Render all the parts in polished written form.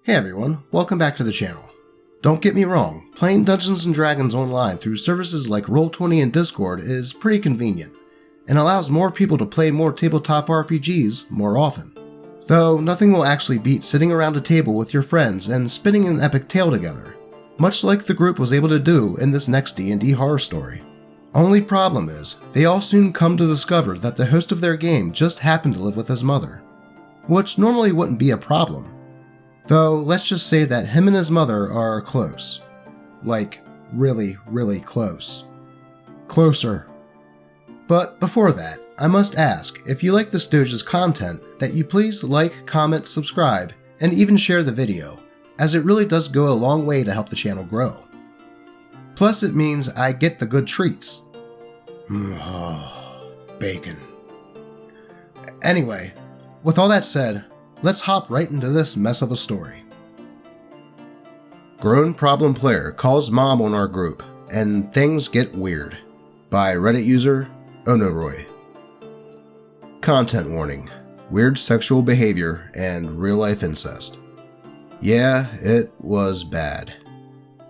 Hey everyone, welcome back to the channel. Don't get me wrong, playing Dungeons & Dragons online through services like Roll20 and Discord is pretty convenient, and allows more people to play more tabletop RPGs more often. Though nothing will actually beat sitting around a table with your friends and spinning an epic tale together, much like the group was able to do in this next DnD Horror story. Only problem is, they all soon come to discover that the host of their game just happened to live with his mother, which normally wouldn't be a problem. Though, let's just say that him and his mother are close. Like, really, really close. Closer. But before that, I must ask, if you like this Doge's content, that you please like, comment, subscribe, and even share the video, as it really does go a long way to help the channel grow. Plus it means I get the good treats. Bacon. Anyway, with all that said, let's hop right into this mess of a story. Grown Problem Player Calls Mom on Our Group, and Things Get Weird, by Reddit user Onoroy. Content warning: weird sexual behavior and real-life incest. Yeah, it was bad.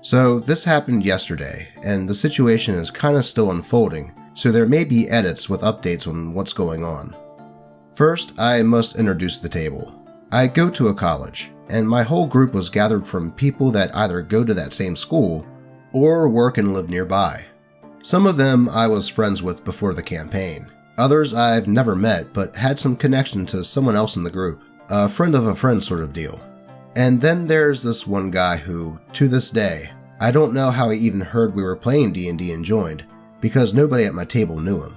So this happened yesterday, and the situation is kinda still unfolding, so there may be edits with updates on what's going on. First, I must introduce the table. I go to a college, and my whole group was gathered from people that either go to that same school or work and live nearby. Some of them I was friends with before the campaign. Others I've never met but had some connection to someone else in the group, a friend of a friend sort of deal. And then there's this one guy who, to this day, I don't know how he even heard we were playing D&D and joined, because nobody at my table knew him.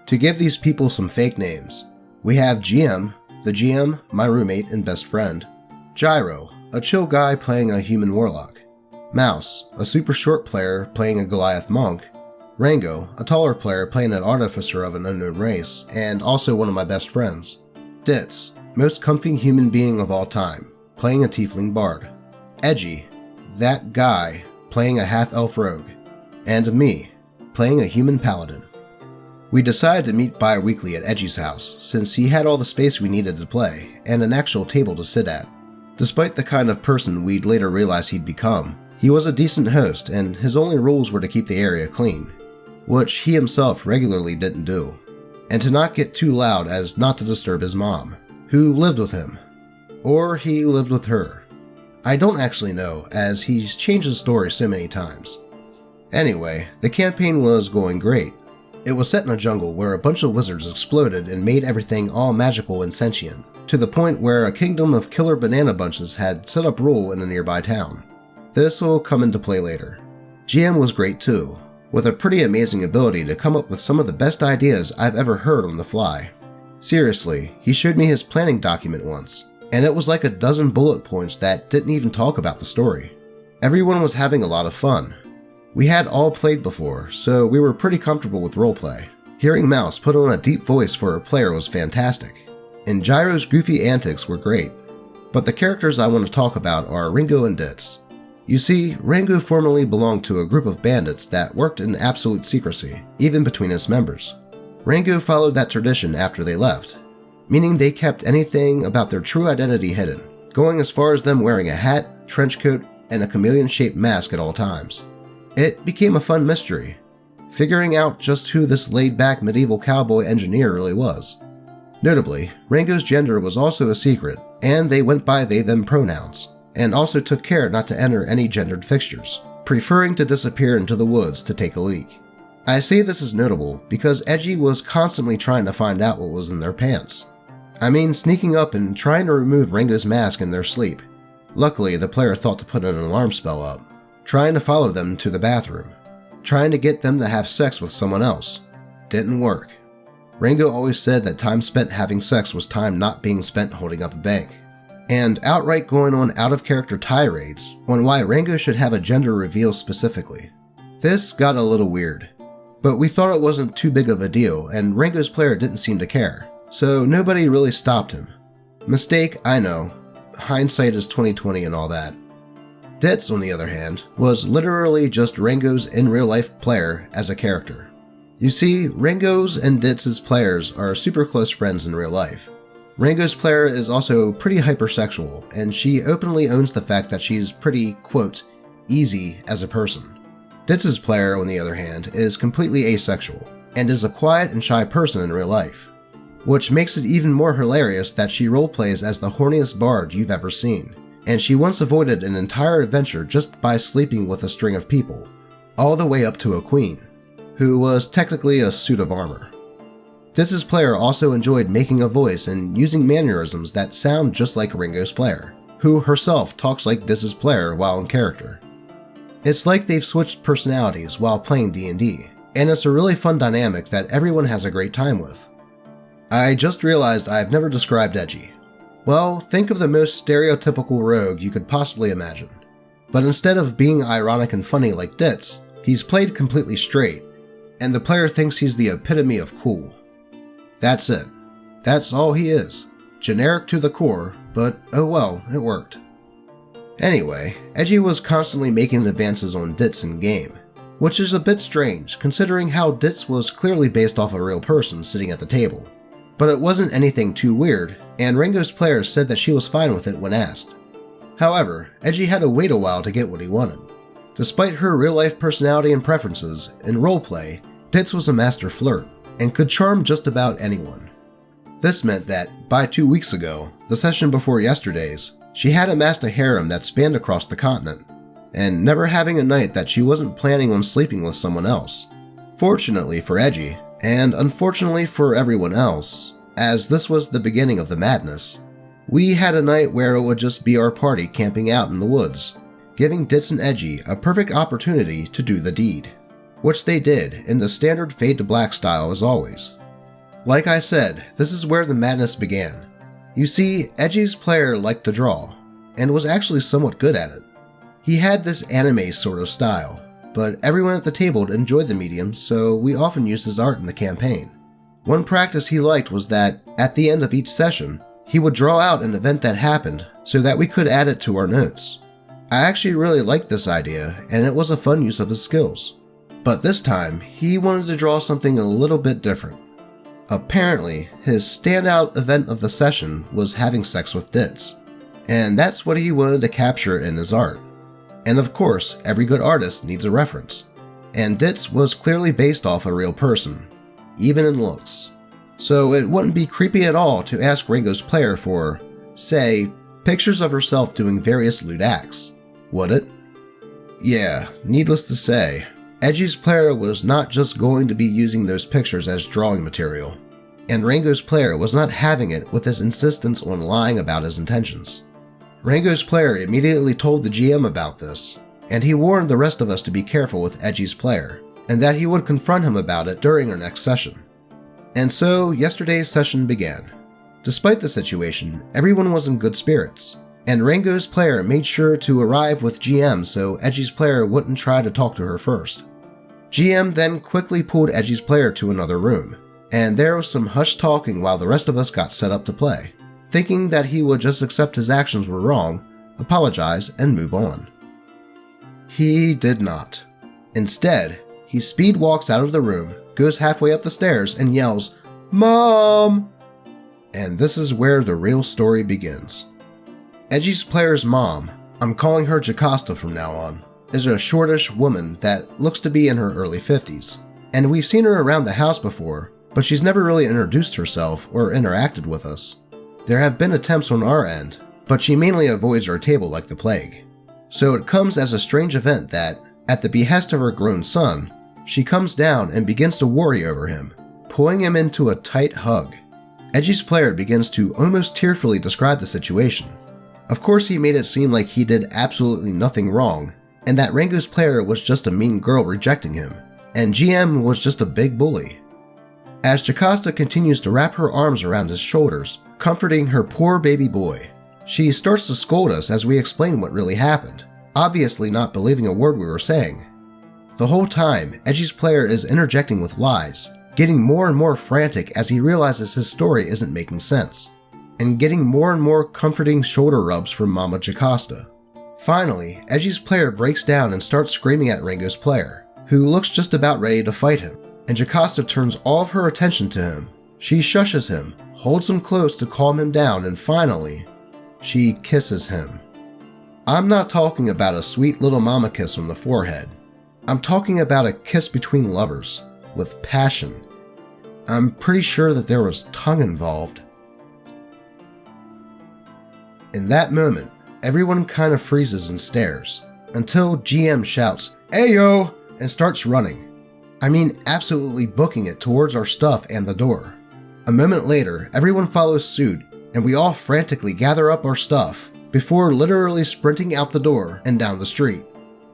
To give these people some fake names, we have GM, the GM, my roommate and best friend, Gyro, a chill guy playing a human warlock, Mouse, a super short player playing a Goliath monk, Rango, a taller player playing an artificer of an unknown race, and also one of my best friends, Ditz, most comfy human being of all time, playing a tiefling bard, Edgy, that guy playing a half-elf rogue, and me, playing a human paladin. We decided to meet bi-weekly at Edgy's house, since he had all the space we needed to play, and an actual table to sit at. Despite the kind of person we'd later realize he'd become, he was a decent host, and his only rules were to keep the area clean, which he himself regularly didn't do, and to not get too loud as not to disturb his mom, who lived with him. Or he lived with her. I don't actually know, as he's changed his story so many times. Anyway, the campaign was going great. It was set in a jungle where a bunch of wizards exploded and made everything all magical and sentient, to the point where a kingdom of killer banana bunches had set up rule in a nearby town. This will come into play later. GM was great too, with a pretty amazing ability to come up with some of the best ideas I've ever heard on the fly. Seriously, he showed me his planning document once, and it was like a dozen bullet points that didn't even talk about the story. Everyone was having a lot of fun. We had all played before, so we were pretty comfortable with roleplay. Hearing Mouse put on a deep voice for a player was fantastic, and Gyro's goofy antics were great. But the characters I want to talk about are Rango and Ditz. You see, Rango formerly belonged to a group of bandits that worked in absolute secrecy, even between its members. Rango followed that tradition after they left, meaning they kept anything about their true identity hidden, going as far as them wearing a hat, trench coat, and a chameleon-shaped mask at all times. It became a fun mystery, figuring out just who this laid-back medieval cowboy engineer really was. Notably, Rango's gender was also a secret, and they went by they-them pronouns, and also took care not to enter any gendered fixtures, preferring to disappear into the woods to take a leak. I say this is notable because Edgy was constantly trying to find out what was in their pants. I mean, sneaking up and trying to remove Rango's mask in their sleep. Luckily, the player thought to put an alarm spell up, trying to follow them to the bathroom, trying to get them to have sex with someone else. Didn't work. Rango always said that time spent having sex was time not being spent holding up a bank, and outright going on out-of-character tirades on why Rango should have a gender reveal specifically. This got a little weird, but we thought it wasn't too big of a deal, and Rango's player didn't seem to care, so nobody really stopped him. Mistake, I know. Hindsight is 20/20 and all that. Ditz, on the other hand, was literally just Rango's in-real-life player as a character. You see, Rango's and Ditz's players are super close friends in real life. Rango's player is also pretty hypersexual, and she openly owns the fact that she's pretty, quote, easy as a person. Ditz's player, on the other hand, is completely asexual, and is a quiet and shy person in real life, which makes it even more hilarious that she roleplays as the horniest bard you've ever seen, and she once avoided an entire adventure just by sleeping with a string of people, all the way up to a queen, who was technically a suit of armor. Ditz's player also enjoyed making a voice and using mannerisms that sound just like Ringo's player, who herself talks like Ditz's player while in character. It's like they've switched personalities while playing D&D, and it's a really fun dynamic that everyone has a great time with. I just realized I've never described Edgy. Well, think of the most stereotypical rogue you could possibly imagine. But instead of being ironic and funny like Ditz, he's played completely straight, and the player thinks he's the epitome of cool. That's it. That's all he is. Generic to the core, but oh well, it worked. Anyway, Edgy was constantly making advances on Ditz in game, which is a bit strange considering how Ditz was clearly based off a real person sitting at the table. But it wasn't anything too weird, and Rango's player said that she was fine with it when asked. However, Edgy had to wait a while to get what he wanted. Despite her real-life personality and preferences, in roleplay, Ditz was a master flirt, and could charm just about anyone. This meant that, by 2 weeks ago, the session before yesterday's, she had amassed a harem that spanned across the continent, and never having a night that she wasn't planning on sleeping with someone else. Fortunately for Edgy, and unfortunately for everyone else, as this was the beginning of the madness, we had a night where it would just be our party camping out in the woods, giving Ditz and Edgy a perfect opportunity to do the deed, which they did in the standard fade to black style as always. Like I said, this is where the madness began. You see, Edgy's player liked to draw, and was actually somewhat good at it. He had this anime sort of style, but everyone at the table enjoyed the medium, so we often used his art in the campaign. One practice he liked was that, at the end of each session, he would draw out an event that happened so that we could add it to our notes. I actually really liked this idea, and it was a fun use of his skills. But this time, he wanted to draw something a little bit different. Apparently, his standout event of the session was having sex with Ditz, and that's what he wanted to capture in his art. And of course, every good artist needs a reference, and Ditz was clearly based off a real person, even in looks. So it wouldn't be creepy at all to ask Rango's player for, say, pictures of herself doing various lewd acts, would it? Yeah, needless to say, Edgy's player was not just going to be using those pictures as drawing material, and Rango's player was not having it with his insistence on lying about his intentions. Rango's player immediately told the GM about this, and he warned the rest of us to be careful with Edgy's player, and that he would confront him about it during our next session. And so, yesterday's session began. Despite the situation, everyone was in good spirits, and Rango's player made sure to arrive with GM so Edgy's player wouldn't try to talk to her first. GM then quickly pulled Edgy's player to another room, and there was some hushed talking while the rest of us got set up to play, thinking that he would just accept his actions were wrong, apologize, and move on. He did not. Instead, he speed walks out of the room, goes halfway up the stairs, and yells, "Mom!" And this is where the real story begins. Edgy's player's mom, I'm calling her Jocasta from now on, is a shortish woman that looks to be in her early 50s, and we've seen her around the house before, but she's never really introduced herself or interacted with us. There have been attempts on our end, but she mainly avoids our table like the plague. So it comes as a strange event that, at the behest of her grown son, she comes down and begins to worry over him, pulling him into a tight hug. Edgy's player begins to almost tearfully describe the situation. Of course, he made it seem like he did absolutely nothing wrong, and that Rango's player was just a mean girl rejecting him, and GM was just a big bully. As Jocasta continues to wrap her arms around his shoulders, comforting her poor baby boy, she starts to scold us as we explain what really happened, obviously not believing a word we were saying. The whole time, Edgy's player is interjecting with lies, getting more and more frantic as he realizes his story isn't making sense, and getting more and more comforting shoulder rubs from Mama Jocasta. Finally, Edgy's player breaks down and starts screaming at Rango's player, who looks just about ready to fight him, and Jocasta turns all of her attention to him. She shushes him, holds him close to calm him down, and finally, she kisses him. I'm not talking about a sweet little mama kiss on the forehead. I'm talking about a kiss between lovers, with passion. I'm pretty sure that there was tongue involved. In that moment, everyone kind of freezes and stares, until GM shouts, "Ayo!" and starts running. I mean, absolutely booking it towards our stuff and the door. A moment later, everyone follows suit, and we all frantically gather up our stuff before literally sprinting out the door and down the street.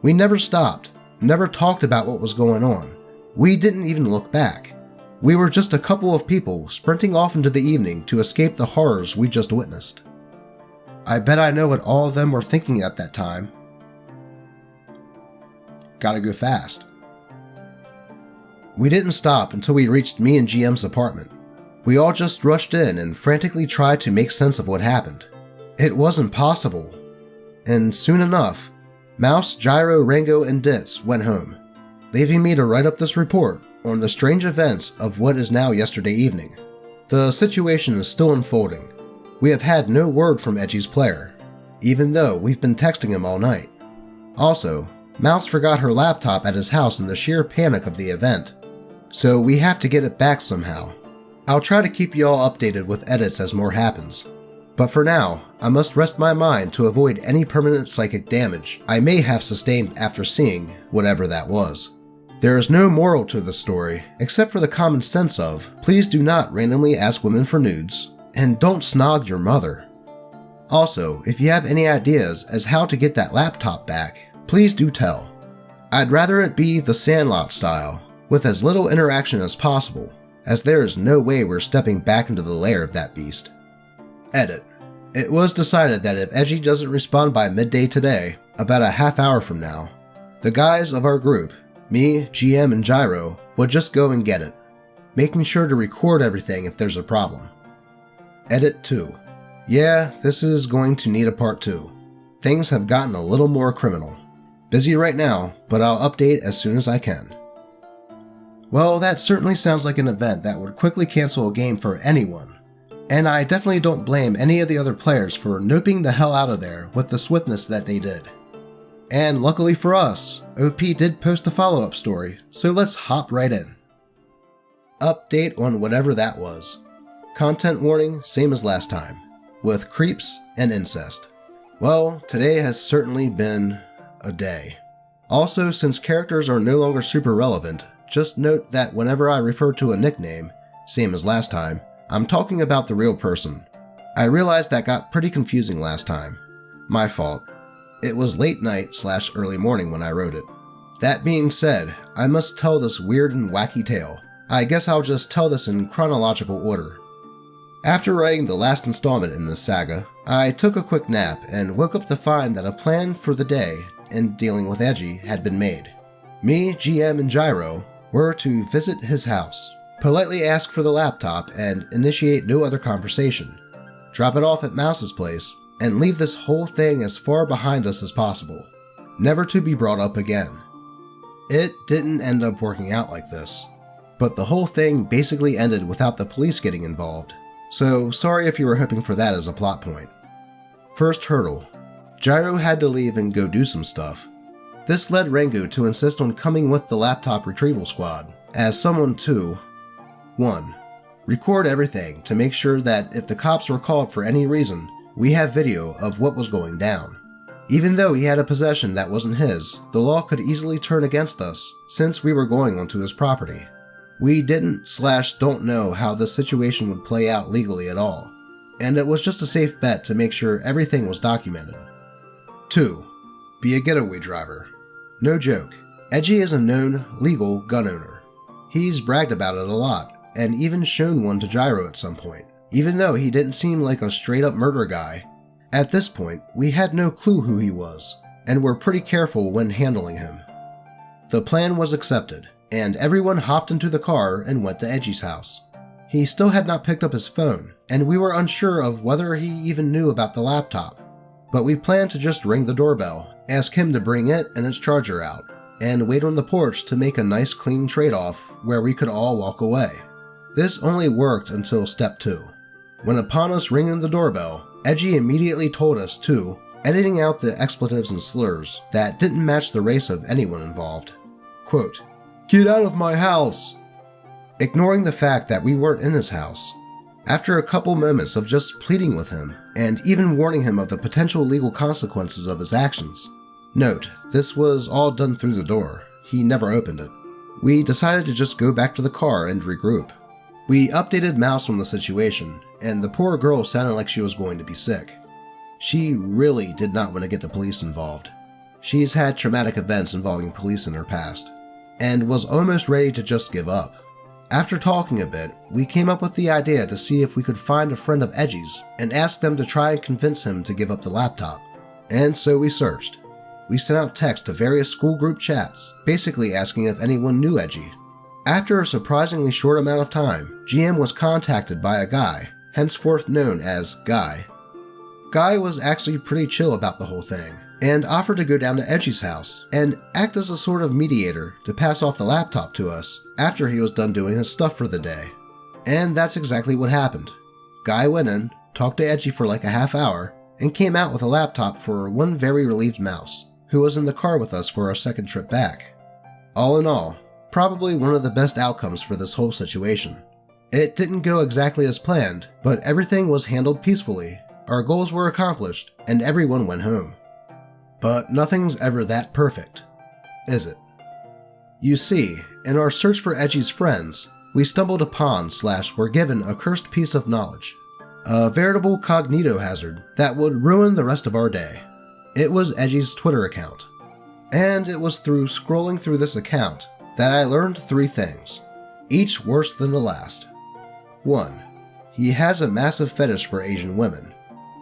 We never stopped, never talked about what was going on. We didn't even look back. We were just a couple of people sprinting off into the evening to escape the horrors we just witnessed. I bet I know what all of them were thinking at that time. Gotta go fast. We didn't stop until we reached me and GM's apartment. We all just rushed in and frantically tried to make sense of what happened. It wasn't possible. And soon enough, Mouse, Gyro, Rango, and Ditz went home, leaving me to write up this report on the strange events of what is now yesterday evening. The situation is still unfolding. We have had no word from Edgy's player, even though we've been texting him all night. Also, Mouse forgot her laptop at his house in the sheer panic of the event, so we have to get it back somehow. I'll try to keep you all updated with edits as more happens, but for now, I must rest my mind to avoid any permanent psychic damage I may have sustained after seeing whatever that was. There is no moral to this story, except for the common sense of, please do not randomly ask women for nudes, and don't snog your mother. Also, if you have any ideas as how to get that laptop back, please do tell. I'd rather it be the Sandlot style, with as little interaction as possible, as there is no way we're stepping back into the lair of that beast. Edit. It was decided that if Edgy doesn't respond by midday today, about a half hour from now, the guys of our group, me, GM, and Gyro, would just go and get it, making sure to record everything if there's a problem. Edit 2. Yeah, this is going to need a part 2. Things have gotten a little more criminal. Busy right now, but I'll update as soon as I can. Well, that certainly sounds like an event that would quickly cancel a game for anyone. And I definitely don't blame any of the other players for noping the hell out of there with the swiftness that they did. And luckily for us, OP did post a follow-up story, so let's hop right in. Update on whatever that was. Content warning, same as last time, with creeps and incest. Well, today has certainly been a day. Also, since characters are no longer super relevant, just note that whenever I refer to a nickname, same as last time, I'm talking about the real person. I realized that got pretty confusing last time. My fault. It was late night / early morning when I wrote it. That being said, I must tell this weird and wacky tale. I guess I'll just tell this in chronological order. After writing the last installment in this saga, I took a quick nap and woke up to find that a plan for the day in dealing with Edgy had been made. Me, GM, and Gyro were to visit his house, politely ask for the laptop and initiate no other conversation, drop it off at Mouse's place, and leave this whole thing as far behind us as possible, never to be brought up again. It didn't end up working out like this, but the whole thing basically ended without the police getting involved, so sorry if you were hoping for that as a plot point. First hurdle. Gyro had to leave and go do some stuff. This led Rango to insist on coming with the laptop retrieval squad, as someone to 1. Record everything to make sure that if the cops were called for any reason, we have video of what was going down. Even though he had a possession that wasn't his, the law could easily turn against us since we were going onto his property. We didn't/don't know how the situation would play out legally at all, and it was just a safe bet to make sure everything was documented. 2. Be a getaway driver. No joke, Edgy is a known, legal gun owner. He's bragged about it a lot, and even shown one to Gyro at some point, even though he didn't seem like a straight-up murder guy. At this point, we had no clue who he was, and were pretty careful when handling him. The plan was accepted, and everyone hopped into the car and went to Edgy's house. He still had not picked up his phone, and we were unsure of whether he even knew about the laptop. But we planned to just ring the doorbell, ask him to bring it and its charger out, and wait on the porch to make a nice clean trade-off where we could all walk away. This only worked until step 2. when upon us ringing the doorbell, Edgy immediately told us to, editing out the expletives and slurs that didn't match the race of anyone involved. Quote, "Get out of my house!" Ignoring the fact that we weren't in his house. After a couple moments of just pleading with him, and even warning him of the potential legal consequences of his actions. Note, this was all done through the door. He never opened it. We decided to just go back to the car and regroup. We updated Mouse on the situation, and the poor girl sounded like she was going to be sick. She really did not want to get the police involved. She's had traumatic events involving police in her past, and was almost ready to just give up. After talking a bit, we came up with the idea to see if we could find a friend of Edgy's and ask them to try and convince him to give up the laptop. And so we searched. We sent out texts to various school group chats, basically asking if anyone knew Edgy. After a surprisingly short amount of time, GM was contacted by a guy, henceforth known as Guy. Guy was actually pretty chill about the whole thing, and offered to go down to Edgy's house and act as a sort of mediator to pass off the laptop to us after he was done doing his stuff for the day. And that's exactly what happened. Guy went in, talked to Edgy for like a half hour, and came out with a laptop for one very relieved Mouse, who was in the car with us for our second trip back. All in all, probably one of the best outcomes for this whole situation. It didn't go exactly as planned, but everything was handled peacefully, our goals were accomplished, and everyone went home. But nothing's ever that perfect, is it? You see, in our search for Edgy's friends, we stumbled upon / were given a cursed piece of knowledge. A veritable cognito hazard that would ruin the rest of our day. It was Edgy's Twitter account. And it was through scrolling through this account that I learned 3 things, each worse than the last. 1. He has a massive fetish for Asian women.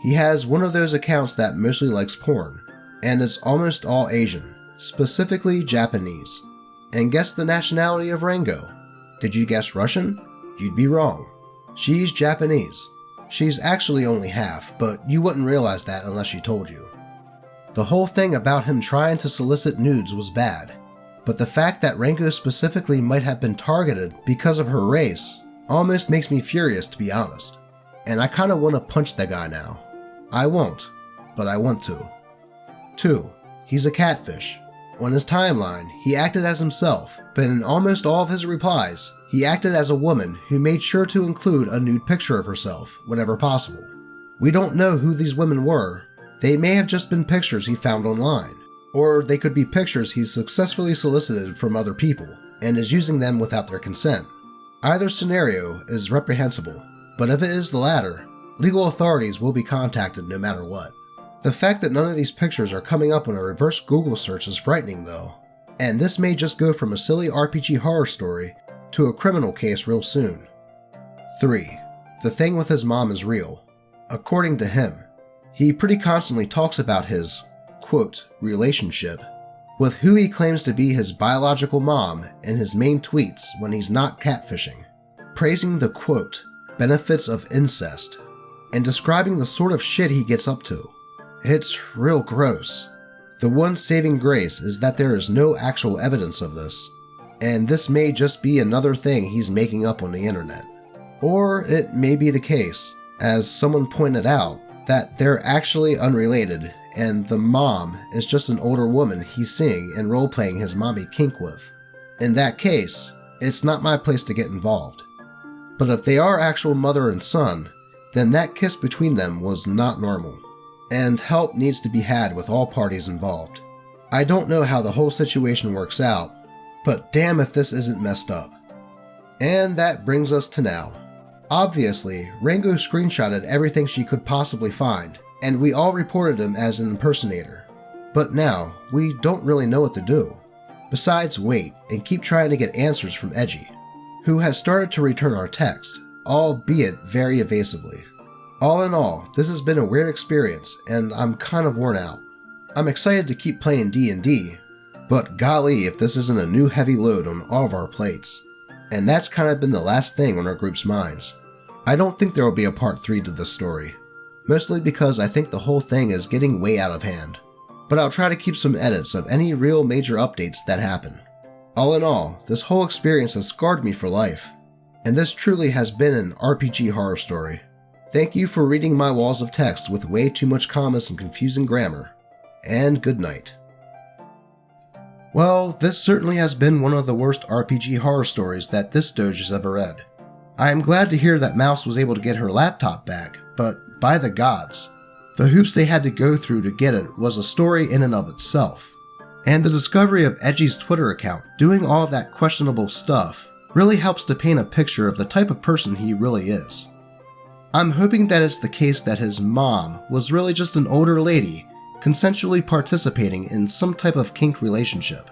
He has one of those accounts that mostly likes porn, and it's almost all Asian, specifically Japanese. And guess the nationality of Rango. Did you guess Russian? You'd be wrong. She's Japanese. She's actually only half, but you wouldn't realize that unless she told you. The whole thing about him trying to solicit nudes was bad, but the fact that Rango specifically might have been targeted because of her race almost makes me furious, to be honest. And I kinda wanna punch that guy now. I won't, but I want to. 2. He's a catfish. On his timeline, he acted as himself, but in almost all of his replies, he acted as a woman who made sure to include a nude picture of herself whenever possible. We don't know who these women were. They may have just been pictures he found online, or they could be pictures he successfully solicited from other people and is using them without their consent. Either scenario is reprehensible, but if it is the latter, legal authorities will be contacted no matter what. The fact that none of these pictures are coming up on a reverse Google search is frightening though, and this may just go from a silly RPG horror story to a criminal case real soon. 3. The thing with his mom is real. According to him, he pretty constantly talks about his, quote, relationship with who he claims to be his biological mom in his main tweets when he's not catfishing, praising the, quote, benefits of incest, and describing the sort of shit he gets up to. It's real gross. The one saving grace is that there is no actual evidence of this, and this may just be another thing he's making up on the internet. Or it may be the case, as someone pointed out, that they're actually unrelated, and the mom is just an older woman he's seeing and role-playing his mommy kink with. In that case, it's not my place to get involved. But if they are actual mother and son, then that kiss between them was not normal, and help needs to be had with all parties involved. I don't know how the whole situation works out, but damn if this isn't messed up. And that brings us to now. Obviously, Rango screenshotted everything she could possibly find, and we all reported him as an impersonator. But now, we don't really know what to do, besides wait and keep trying to get answers from Edgy, who has started to return our text, albeit very evasively. All in all, this has been a weird experience, and I'm kind of worn out. I'm excited to keep playing D&D, but golly if this isn't a new heavy load on all of our plates. And that's kind of been the last thing on our group's minds. I don't think there will be a part 3 to this story, mostly because I think the whole thing is getting way out of hand, but I'll try to keep some edits of any real major updates that happen. All in all, this whole experience has scarred me for life, and this truly has been an RPG horror story. Thank you for reading my walls of text with way too much commas and confusing grammar. And good night. Well, this certainly has been one of the worst RPG horror stories that this Doge has ever read. I am glad to hear that Mouse was able to get her laptop back, but by the gods, the hoops they had to go through to get it was a story in and of itself. And the discovery of Edgy's Twitter account doing all of that questionable stuff really helps to paint a picture of the type of person he really is. I'm hoping that it's the case that his mom was really just an older lady consensually participating in some type of kink relationship.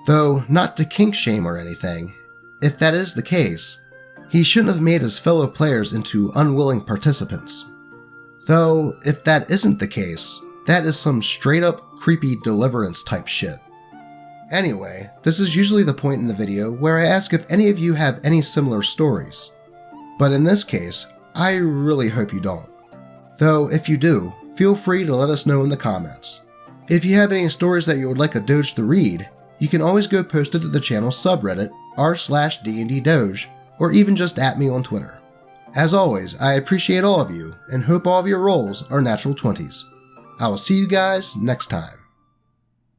Though, not to kink shame or anything, if that is the case, he shouldn't have made his fellow players into unwilling participants. Though, if that isn't the case, that is some straight up creepy deliverance type shit. Anyway, this is usually the point in the video where I ask if any of you have any similar stories. But in this case, I really hope you don't. Though, if you do, feel free to let us know in the comments. If you have any stories that you would like a Doge to read, you can always go post it to the channel subreddit r/DnD Doge, or even just at me on Twitter. As always, I appreciate all of you and hope all of your rolls are natural 20s. I will see you guys next time.